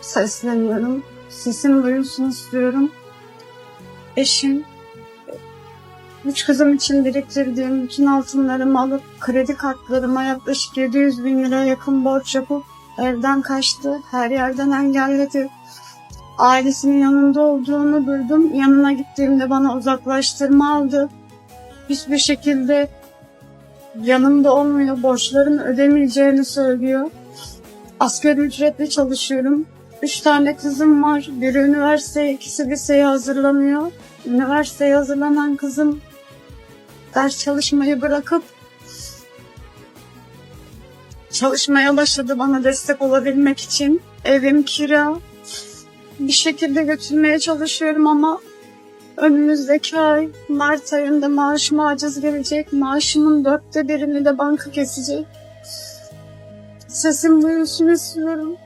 sesleniyorum. Sesim duyulsun istiyorum. Eşim, 3 kızım için biriktirdiğim bütün altınlarımı alıp kredi kartlarıma yaklaşık 700 bin lira yakın borç yapıp evden kaçtı. Her yerden engelledi. Ailesinin yanında olduğunu duydum. Yanına gittiğimde bana uzaklaştırma aldı. Hiçbir şekilde yanımda olmuyor. Borçlarını ödemeyeceğini söylüyor. Asgari ücretle çalışıyorum. 3 tane kızım var. Biri üniversiteye, ikisi liseye hazırlanıyor. Üniversiteye hazırlanan kızım ders çalışmayı bırakıp çalışmaya başladı bana destek olabilmek için. Evim kira. Bir şekilde götürmeye çalışıyorum ama önümüzdeki ay Mart ayında maaşıma aciz gelecek. Maaşımın 1/4'ünü de banka kesecek. Sesim duyulsun istiyorum.